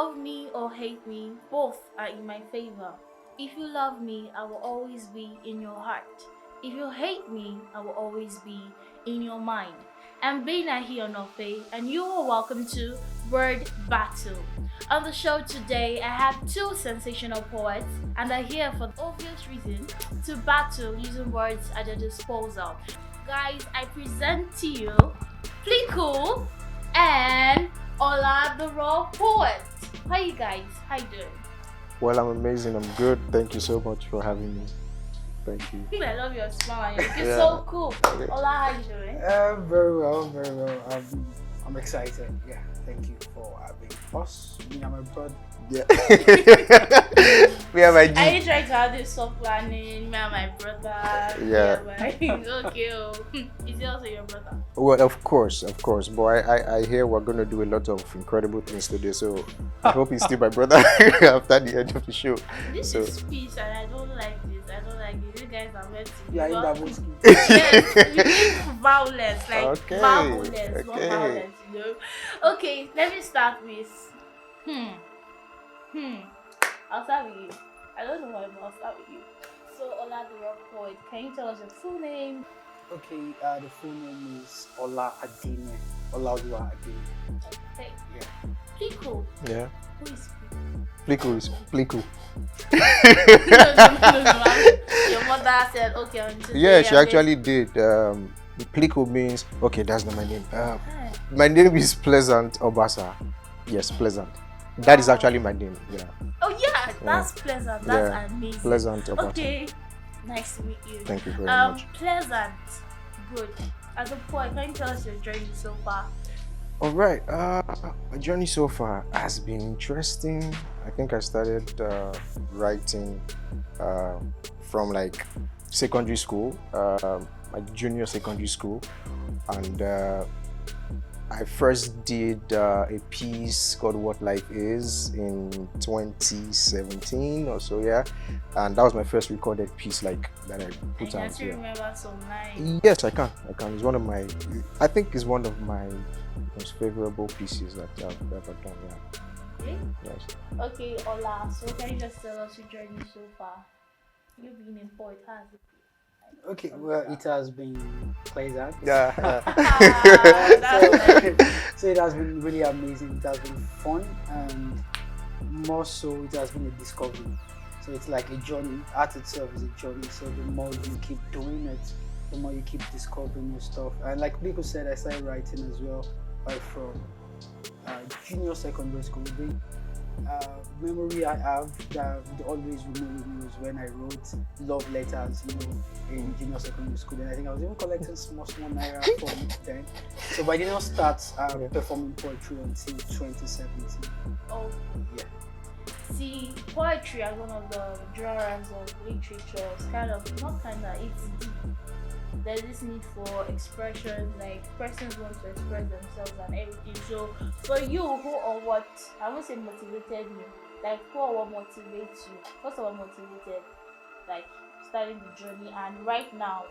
love me or hate me, both are in my favor. If you love me, I will always be in your heart. If you hate me, I will always be in your mind. I'm Benahi Onofe, and you are welcome to Word Battle. On the show today, I have two sensational poets, and they're here for the obvious reason to battle using words at their disposal. Guys, I present to you Plicool and Ola the Raw Poet. How you guys? How you doing? Well, I'm amazing. I'm good. Thank you so much for having me. Thank you. I love your smile. You're Yeah. so cool. Ola, how you doing? Very well, very well. I'm excited. Yeah, thank you for having us. Me and my brother. Yeah. We are my G. Are you trying to have this soft planning? Me and my brother. Yeah. Okay. Is he also your brother? Well, of course. But I hear we're going to do a lot of incredible things today. So I hope he's still my brother after the end of the show. This So is peace, and I don't like this. You guys are meant to. Yeah, in that book. Yes, we need violence, like Okay, violence, not okay. violence, you know. Okay, let me start with I'll start with you. I don't know why, but I'll start with you. So Ola the Rock Poet, can you tell us your full name? Okay, the full name is Ola Adine. Olaoluwa Adine. Okay. Yeah. Plicool. yeah, Who is Plicool is Plicool. no. Your mother said, okay, Yeah, she actually did. Plicool means okay. That's not my name. My name is Pleasant Obasa. Yes, Pleasant. That is actually my name. Yeah, Oh yeah, that's pleasant. That's Yeah. amazing. Pleasant Obasa. Okay, nice to meet you. Thank you very much. Pleasant. Good. As a poet, can you tell us your journey so far? All right. My journey so far has been interesting. I think I started writing from like secondary school, my junior secondary school, and I first did a piece called "What Life Is" in 2017 or so. Yeah, and that was my first recorded piece, like that I put I out. can Yeah. remember some lines. Yes, I can. It's one of my. I think it's one of my most favorable pieces that I've ever done. Yeah. Okay. Yes. Okay, Ola. So can you just tell us your journey so far? You being a poet, has it? Okay, well, it has been pleasant. Yeah. So it has been really amazing. It has been fun, and more so, it has been a discovery. So it's like a journey. Art itself is a journey. So the more you keep doing it, the more you keep discovering new stuff. And like Plicool said, I started writing as well from junior secondary school. The memory I have that would always remain with me was when I wrote love letters, in junior secondary school. And I think I was even collecting small naira from then. So but I did not start performing poetry until 2017. Oh, Yeah. see, poetry as one of the genres of literature is it's deep. There's this need for expression, like persons want to express themselves and everything. So for you, who or what, I won't say motivated you, like who or what motivates you? First of all, motivated, like starting the journey, and right now,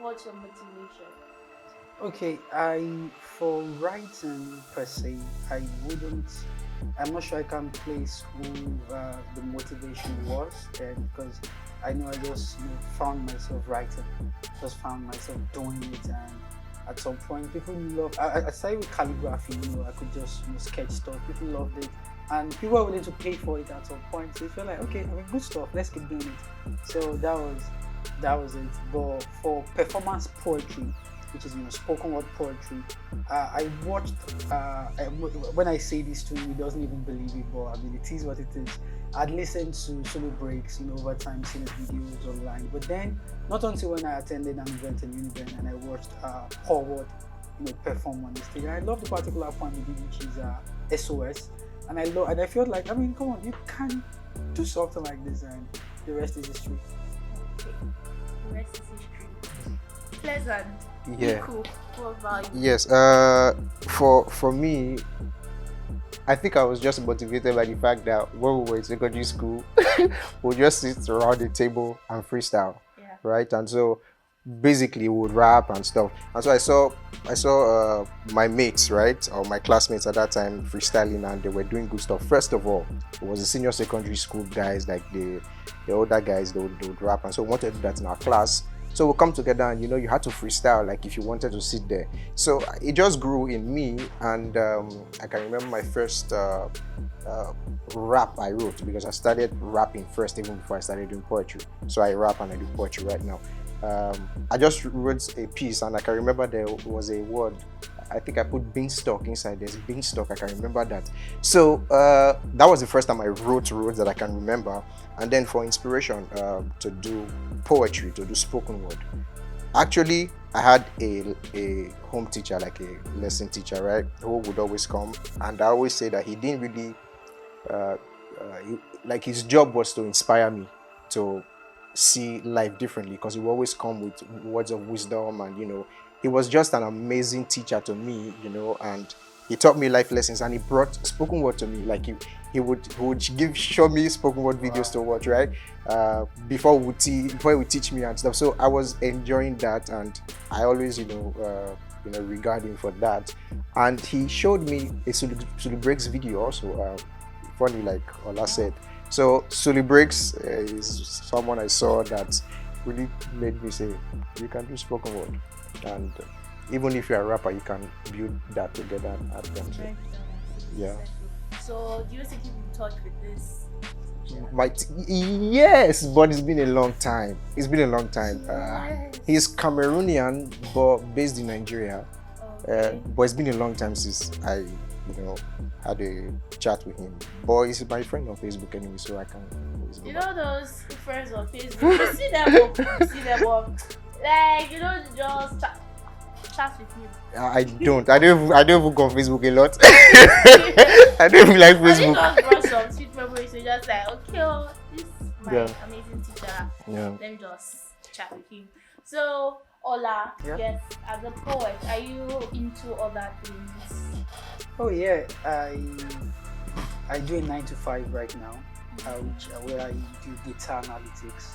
what's your motivation? Okay, for writing per se, I'm not sure I can place who the motivation was then, because I know I just found myself writing, just found myself doing it, and at some point people love. I started with calligraphy, I could just sketch stuff. People loved it, and people were willing to pay for it at some point. So it felt like, okay, I mean, good stuff. Let's keep doing it. So that was it. But for performance poetry, which is spoken word poetry, I watched. When I say this to him, he doesn't even believe it, but I mean it is what it is. I'd listened to solo breaks, over time, seen his videos online. But then, not until when I attended an event in Univen and I watched Howard, perform on the stage. And I love the particular point he did, which is SOS. And I felt like, I mean, come on, you can do something like this, and the rest is history. Okay, the rest is history. Pleasant. Yeah. Cool. What about you? Yes. For me, I think I was just motivated by the fact that when we were in secondary school, we just sit around the table and freestyle, Yeah. right? And so basically would rap and stuff. And so I saw my mates, right, or my classmates at that time freestyling, and they were doing good stuff. First of all, it was the senior secondary school guys, like the older guys, they would rap, and so we wanted to do that in our class. So we'll come together, and you had to freestyle, like if you wanted to sit there. So it just grew in me, and I can remember my first uh, rap I wrote, because I started rapping first even before I started doing poetry. So I rap and I do poetry right now. I just wrote a piece, and I can remember there was a word. I think I put beanstalk inside. There's beanstalk. I can remember that. So that was the first time I wrote words that I can remember. And then for inspiration to do poetry, to do spoken word. Actually, I had a home teacher, like a lesson teacher, right, who would always come, and I always say that he didn't really uh, like his job was to inspire me to see life differently, because he would always come with words of wisdom, and he was just an amazing teacher to me, and he taught me life lessons, and he brought spoken word to me. Like he would show me spoken word videos to watch, right, before he would teach me and stuff. So I was enjoying that, and I always regard him for that. And he showed me a Sulu Breaks video also, funny, like Ola said. So Sully Breaks is someone I saw that really made me say, you can do spoken word, and even if you're a rapper, you can build that together and add them. So, yeah. So do you still keep in touch with this? Yes, but it's been a long time. It's been a long time. Yes. He's Cameroonian, but based in Nigeria. Okay. But it's been a long time since I, had a chat with him. But he's my friend on Facebook anyway, so I can always go You back. know those friends on Facebook, you see them up, like you don't just chat with him. I don't. I don't even go on Facebook a lot. I don't even like I think Facebook. I brought some sweet memories, so just like, okay, oh, this is my Yeah. amazing teacher. Yeah. Let me just chat with him. So, Ola, Yeah. yes, as a poet, are you into other things? Oh yeah, I do a 9 to 5 right now, where I do data analytics.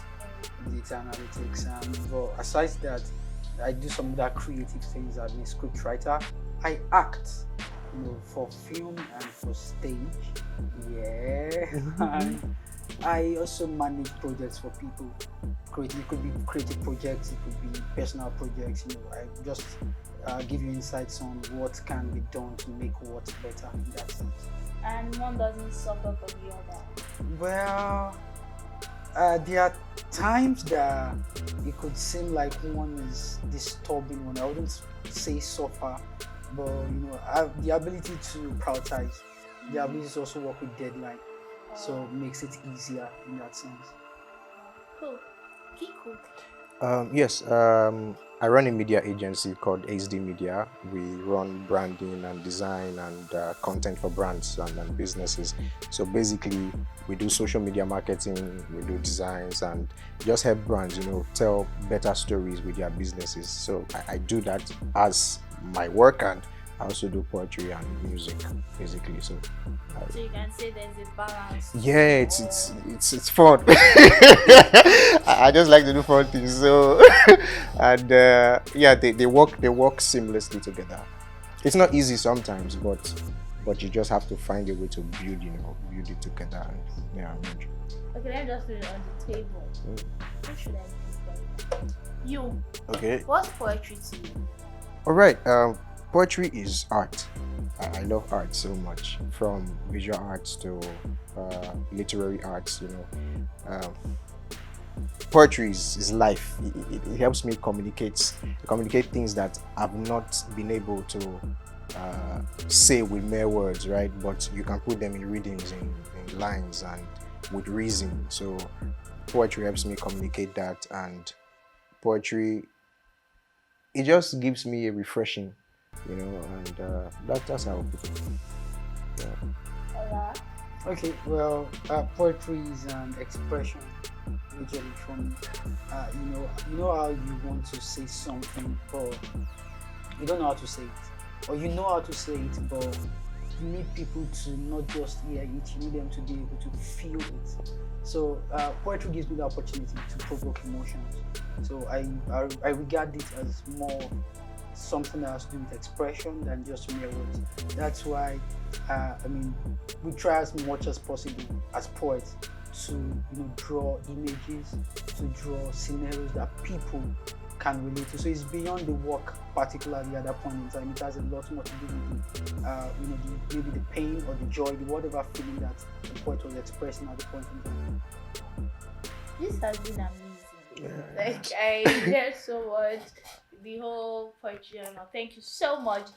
And but aside that, I do some other creative things. I'm a script writer. I act, for film and for stage. Yeah. And I also manage projects for people. It could be creative projects, it could be personal projects. I just give you insights on what can be done to make what better in that sense. And one doesn't suffer from the other. Well, there are times that it could seem like one is disturbing one. I wouldn't say suffer, but I have the ability to prioritize, the ability to also work with deadline, so it makes it easier in that sense. Cool. Plicool. Yes, I run a media agency called HD Media. We run branding and design and content for brands and businesses. So basically, we do social media marketing, we do designs, and just help brands, tell better stories with their businesses. So I do that as my work, and I also do poetry and music, basically. So So you can say there's a balance. yeah, it's fun. I just like to do fun things. So and yeah, they work seamlessly together. It's not easy sometimes, but you just have to find a way to build it together. And yeah, Okay, let me just put it on the table. Who should I pick right now? You. okay. What's poetry to you? All right. Poetry is art. I love art so much, from visual arts to literary arts. Poetry is life. It helps me communicate things that I've not been able to say with mere words, right? But you can put them in readings, in lines, and with reason. So poetry helps me communicate that, and poetry, it just gives me a refreshing, and that's how I put it. Yeah. Ola. Okay, well, poetry is an expression, usually from, you know how you want to say something, but you don't know how to say it, or you know how to say it, but need people to not just hear it, you need them to be able to feel it. So poetry gives me the opportunity to provoke emotions. So I regard it as more something that has to do with expression than just mere words. That's why, I mean, we try as much as possible as poets to draw images, to draw scenarios that people can relate to. So it's beyond the work, particularly at that point in time. It has a lot more to do with maybe the pain or the joy, the whatever feeling that the poet was expressing at the point in time. This has been amazing. Yeah. Like I learned so much. The whole poetry and all. Thank you so much.